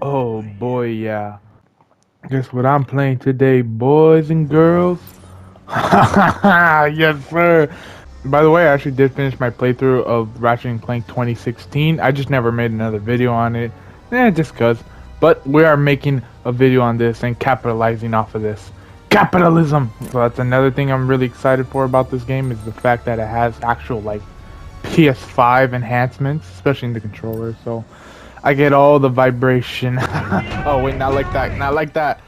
Oh boy, yeah. Guess what I'm playing today, boys and girls? Yes, sir. By the way, I actually did finish my playthrough of Ratchet and Clank 2016. I just never made another video on it. Just cuz. But we are making a video on this and capitalizing off of this. Capitalism! So that's another thing I'm really excited for about this game is the fact that it has actual like PS5 enhancements, especially in the controller. So I get all the vibration. Oh wait, not like that, not like that.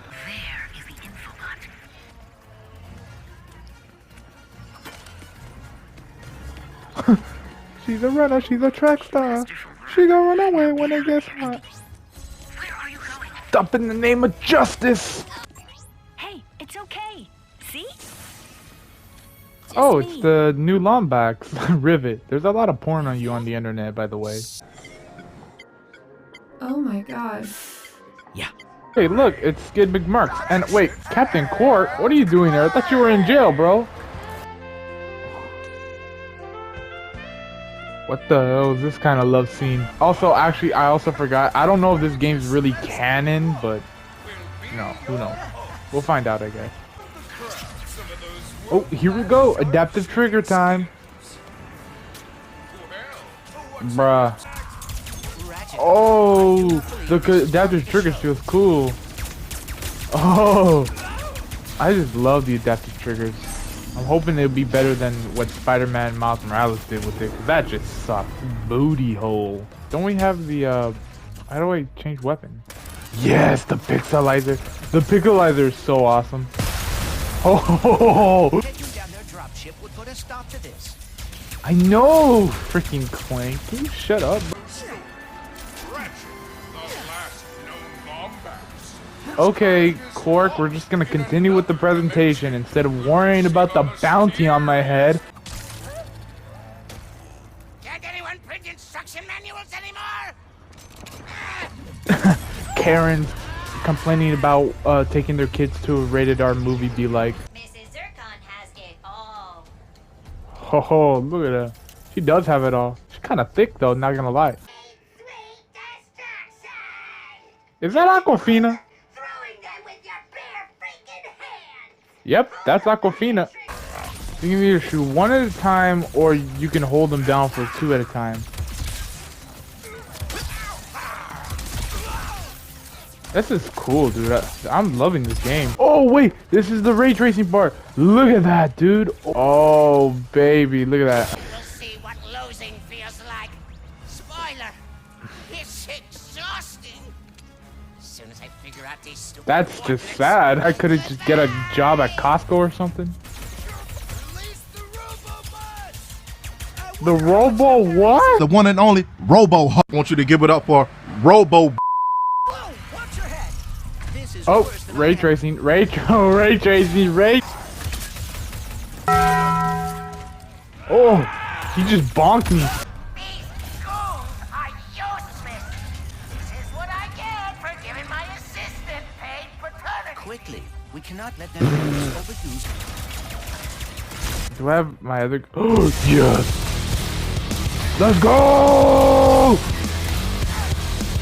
She's a runner, she's a track star. She gonna run away when it gets hot. Stop in the name of justice! Hey, it's okay. See? Oh, it's the new Lombax. Rivet. There's a lot of porn on you on the internet, by the way. Oh my god. Yeah. Hey, look, it's Skid McMurks. And wait, Captain Court? What are you doing there? I thought you were in jail, bro. What the hell is this kind of love scene? Also, actually, I also forgot. I don't know if this game's really canon, but you know, who knows? We'll find out, I guess. Oh, here we go. Adaptive trigger time. Bruh. Oh, the adaptive trigger feels cool. Oh, I just love the adaptive triggers. I'm hoping it'll be better than what Spider-Man Miles Morales did with it, 'cause that just sucked. Booty hole. Don't we have the, how do I change weapon? Yes, the pixelizer. The pixelizer is so awesome. Oh, Taking down their dropship would put a stop to this. I know, freaking Clank. Can you shut up, bro? Okay, Quark, we're just gonna continue with the presentation instead of worrying about the bounty on my head. Can't anyone print instruction manuals anymore? Karen's complaining about taking their kids to a rated R movie be like, Mrs. Zircon has it all. ho ho, look at her. She does have it all. She's kind of thick though, not gonna lie. Is that Aquafina? Yep, that's Aquafina. You can either shoot one at a time or you can hold them down for two at a time. This is cool, dude. I'm loving this game. Oh, wait. This is the ray tracing part. Look at that, dude. Oh, baby. Look at that. You'll see what losing feels like. Spoiler. It's exhausting. As soon as I figure out these stupid That's just coordinates, sad. I could have just get a job at Costco or something. The Robo what? The one and only Robo. I want you to give it up for Robo. Whoa, watch your head. This is Oh, worse than ray I had. tracing. Ray tracing. Oh, he just bonked me. These schools are useless. This is what I get for giving my assistant paid paternity. Quickly, we cannot let them overuse. Do I have my other? Oh yes. Let's go!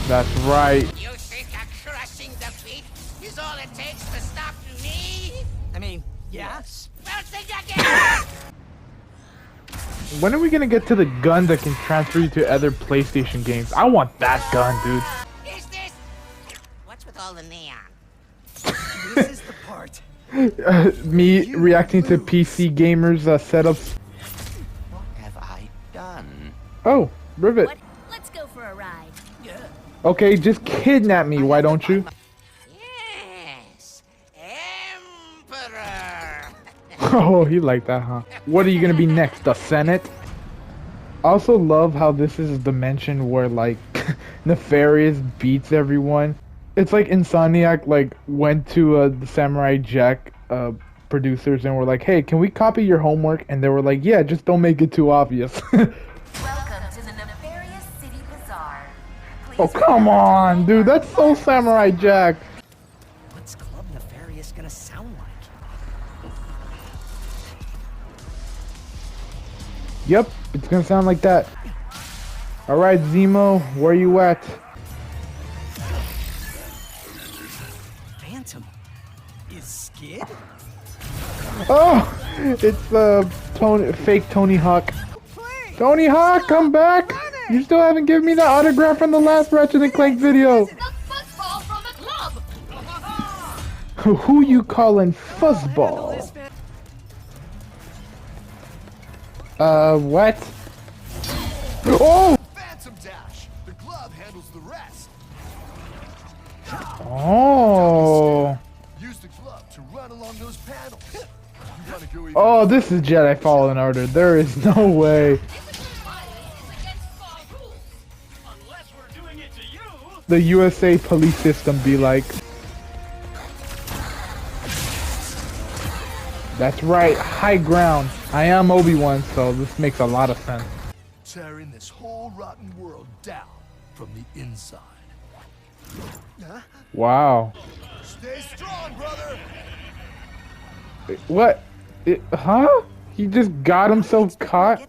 That's right. You think a crushing defeat is all it takes to stop me? I mean, yes. Well, think again! When are we gonna get to the gun that can transfer you to other PlayStation games? I want that gun, dude. Is this... What's with all the neon? This is the part. Me reacting to PC gamers setups. What have I done? Oh, Rivet. What? Let's go for a ride. Okay, just kidnap me, why don't you? Yes, Emperor. Oh, he liked that, huh? What are you gonna be next, the Senate? I also love how this is a dimension where, like, Nefarious beats everyone. It's like Insomniac, like, went to the Samurai Jack producers and were like, hey, can we copy your homework? And they were like, yeah, just don't make it too obvious. Welcome to the Nefarious City Bazaar. Oh, come on, dude, that's so Samurai Jack. What's Club Nefarious gonna sound like? Yep, it's gonna sound like that. Alright, Zemo, where you at? Oh, it's fake Tony Hawk. Tony Hawk, come back! You still haven't given me the autograph from the last Ratchet and Clank video. Who you calling fuzzball? What? Oh! Phantom Dash. The glove handles the rest. Oh. Use the glove to run along those panels. You gotta go even Oh, this is Jedi Fallen Order. There is no way. The USA police system be like. That's right, high ground. I am Obi-Wan, so this makes a lot of sense. tearing this whole rotten world down from the inside. Huh? Wow. Stay strong, brother. What? Huh? He just got himself caught?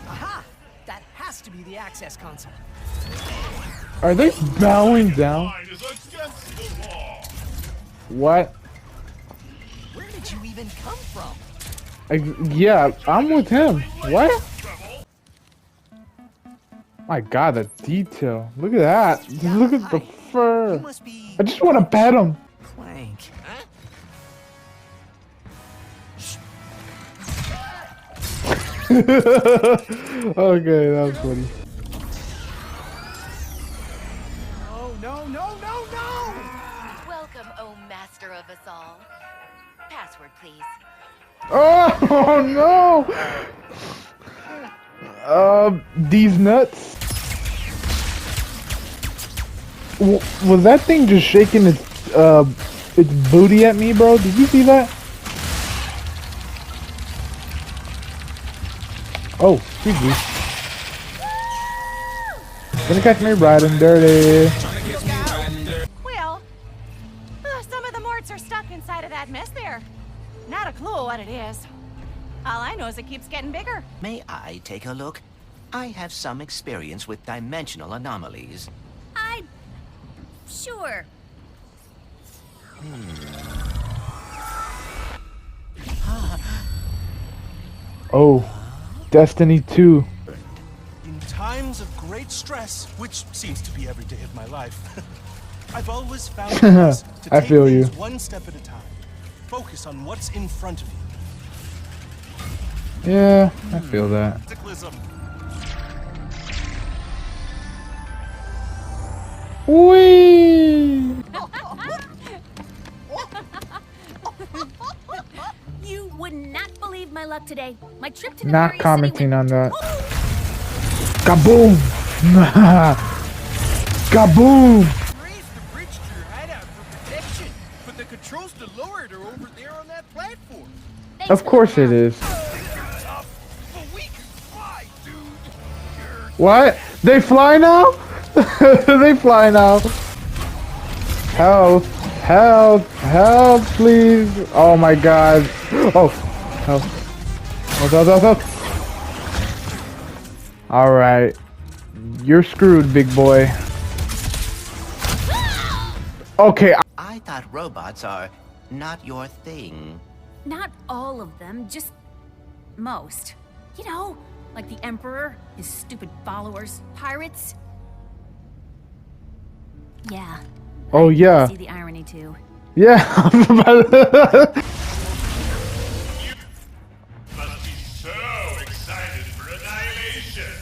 Aha! That has to be the access console. Are they bowing down? What? Where did you even come from? Yeah, I'm with him. What? My God, the detail. Look at that. Just look at the You fur. must be I just want to pet him. Clank. Okay, that was funny. Oh no no no no! Welcome, oh master of us all. Password, please. Oh no! These nuts. Was that thing just shaking its booty at me, bro? Did you see that? Oh, excuse me. Gonna catch me riding dirty. Well, some of the morts are stuck inside of that mess there. Not a clue what it is. All I know is it keeps getting bigger. May I take a look? I have some experience with dimensional anomalies. Sure. Oh, Destiny 2. In times of great stress, which seems to be every day of my life, I've always found it best to I take feel you. things one step at a time. Focus on what's in front of you. Yeah, I feel that. Cyclism. Whee! You would not believe my luck today. My trip to the Not Fairy commenting City on that. went- Kaboom! Kaboom! Raise the bridge to your hideout for protection, but the controls to lower it are over there on that platform. Thanks Of for course the it is. Tough, but we can fly, dude. You're What? They fly now? They fly now. Help! Help! Help, please! Oh my God! Oh! Help! Help! All right, you're screwed, big boy. Okay. I thought robots are not your thing. Not all of them, just most. You know, like the Emperor, his stupid followers, pirates. Yeah. Oh yeah. See the irony too. Yeah. Must be so excited for annihilation.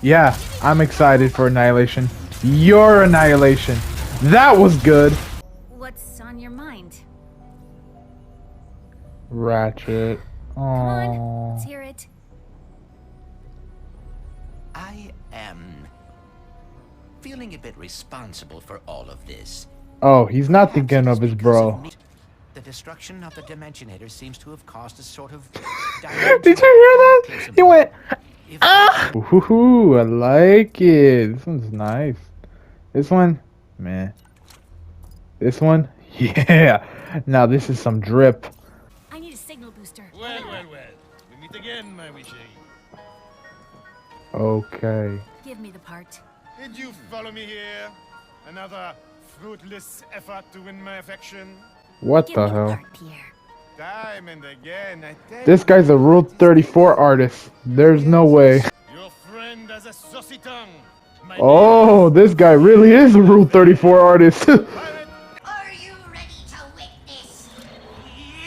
Yeah, I'm excited for Annihilation. Your Annihilation. That was good. What's on your mind? Ratchet. Come on, Oh. let's hear it. I am feeling a bit responsible for all of this. Oh, he's not Perhaps thinking it is of his because bro. me. The destruction of the Dimensionator seems to have caused a sort of. Did you hear that? He went. If Ooh, I like it. This one's nice. This one, man. This one, yeah. Now this is some drip. I need a signal booster. Well. We meet again, my wee Shay. Okay. Give me the part. Did you follow me here? Another fruitless effort to win my affection? What Give the me the hell? part, Pierre. time and again, I tell This guy's a Rule 34 artist. There's no way. your friend has a saucy tongue. My Oh, this guy really is a Rule 34 artist. Are you ready to witness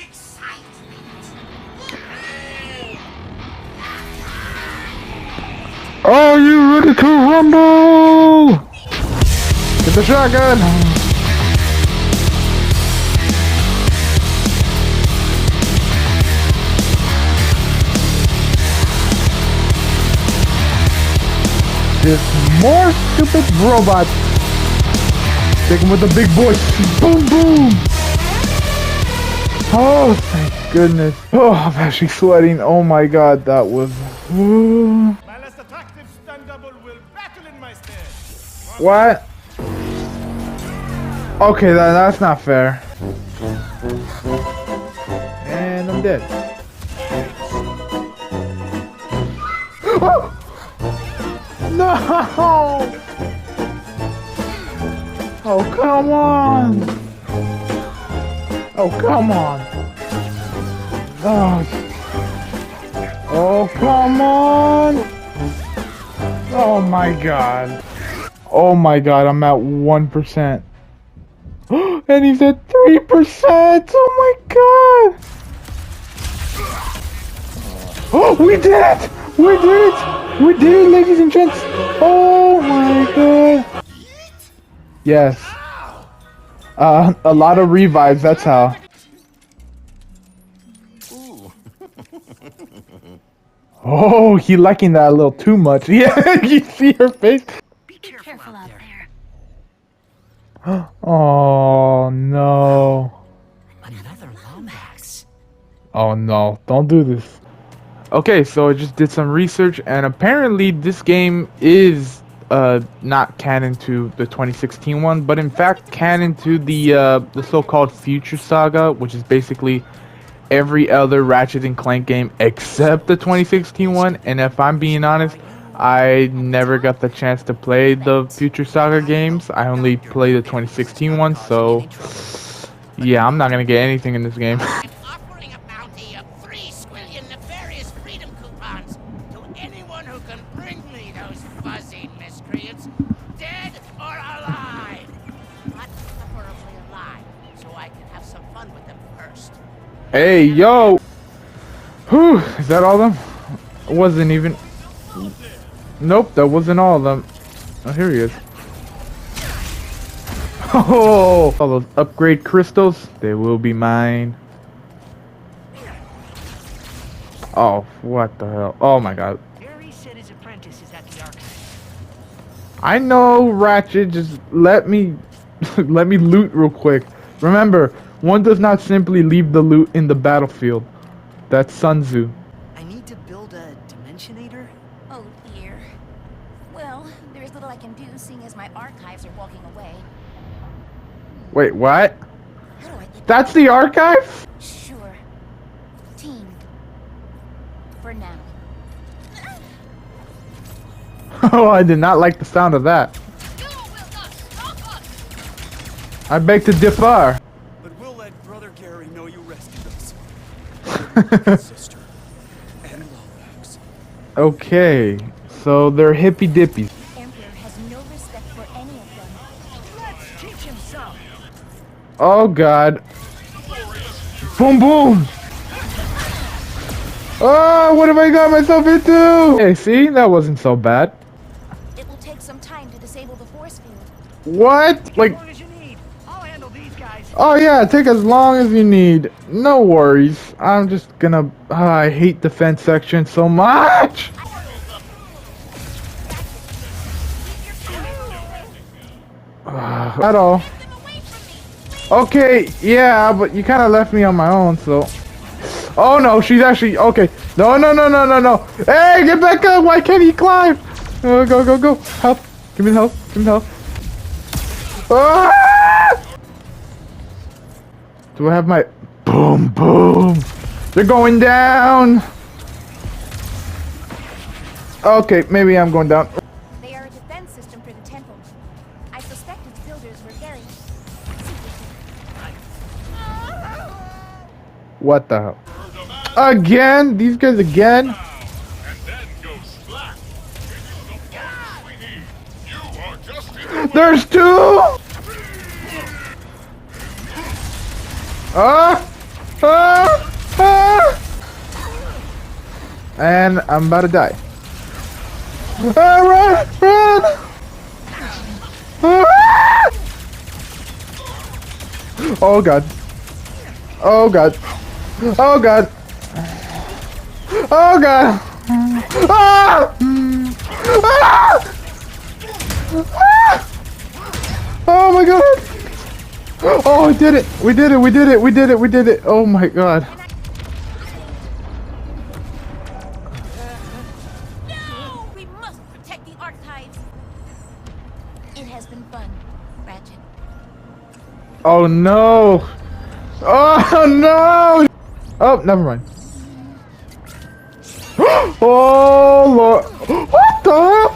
excitement? Are you ready to rumble? Get the shotgun. Just more stupid robots. Take him with the big boys. Boom, boom. Oh, thank goodness. Oh, I'm actually sweating. Oh my god, that was... my less attractive stunt double will battle in my stead. What? Okay, that's not fair. And I'm dead. Oh! No! Oh, come on! Oh, come on! Oh, oh come on! Oh my god. Oh my god, I'm at 1%. And he's at 3%! Oh my god! Oh, we did it! We did it! We did it, ladies and gents! Oh my god! Yes. A lot of revives, that's how. Oh, he liking that a little too much. Yeah, you see her face? Be careful out there. Oh no. Another Lombax. Oh no, don't do this. Okay, so I just did some research and apparently this game is not canon to the 2016 one, but in fact canon to the so-called Future Saga, which is basically every other Ratchet and Clank game except the 2016 one. And if I'm being honest, I never got the chance to play the Future Saga games. I only played the 2016 one, so yeah, I'm not gonna get anything in this game. Offering a bounty of 3 squillion nefarious freedom coupons to anyone who can bring me those fuzzy miscreants, dead or alive. But preferably alive, so I can have some fun with them first. Hey, yo! Whew, is that all of them? It wasn't even... Nope, that wasn't all of them. Oh, here he is. Oh, all those upgrade crystals, they will be mine. Oh, what the hell? Oh my god. Barry said his apprentice is at the archive. I know, Ratchet, just let me... let me loot real quick. Remember, one does not simply leave the loot in the battlefield. That's Sun Tzu. I need to build a dimensionator. Oh dear. Well, there's little I can do seeing as my archives are walking away. Wait, what? How do I get That's the archive? Sure. Team. For now. Oh, I did not like the sound of that. I beg to differ. But we'll let Brother Gary know you rescued us. Sister. And Lombax. Okay, so they're hippy dippies. Emperor has no respect for any of them. Let's teach him some. Oh god. Boom boom! Oh, what have I got myself into? Hey, see? That wasn't so bad. It will take some time to disable the force field. What? Like, As long as you need. I'll handle these guys. oh yeah, take as long as you need. No worries. I'm just gonna... I hate defense section so much! At all. Okay, yeah, but you kind of left me on my own, so... Oh no, she's actually... Okay. No, no, no, no, no, no. Hey, get back up! Why can't he climb? Go, go, go. Help. Give me the help. Give me the help. Ah! Do I have my... Boom, boom. They're going down. Okay, maybe I'm going down. They are a defense system for the temple. I suspect its builders were very secretive. What the hell? Again? These guys again? And then goes Clank. You are just in the way. There's two! And I'm about to die. Run! Run! Oh god. Oh god. Oh god. Oh god. Ah! Ah! Oh my god. Oh, we did it. We did it. We did it. We did it. We did it. Oh my god. No! We must protect the archives. It has been fun, Ratchet. Oh no. Oh no. Oh, never mind. Oh Lord. What the?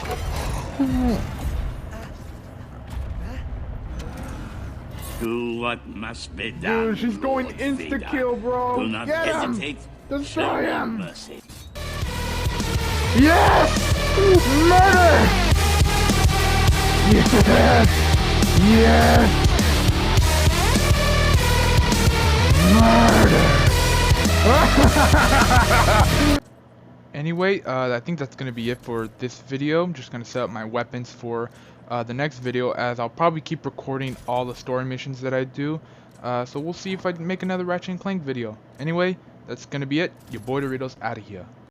Do what must be done. Dude, she's going Lord insta Vader. kill, bro. Do not Get him. hesitate. Destroy Show no him. mercy. Yes! Murder! Yes! Yes! Murder! Anyway, I think that's gonna be it for this video. I'm just gonna set up my weapons for the next video, as I'll probably keep recording all the story missions that I do. So we'll see if I can make another Ratchet and Clank video. Anyway, that's gonna be it. Your boy Doritos out of here.